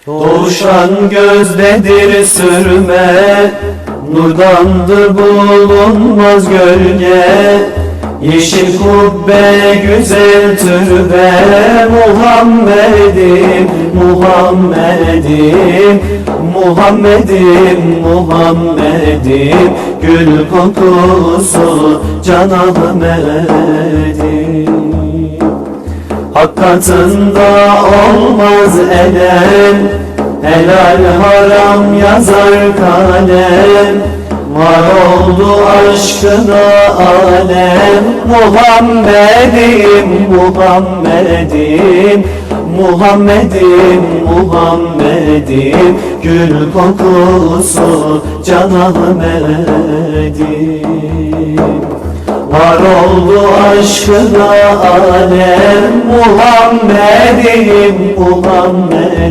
Doğuşan gözdedir sürme, nurdandır bulunmaz gölge. Yeşil kubbe güzel türbe, Muhammed'im, Muhammed'im, Muhammed'im, Muhammed'im. Gül kokusu Can Ahmet'im. Hak katında olmaz elem, helal haram yazar kalem. Var oldu aşkına alem, Muhammed'im, Muhammed'im, Muhammed'im, Muhammed'im. Gül kokusu Can Ahmet'im. Var oldu aşkına alem, Muhammed'im, Muhammed.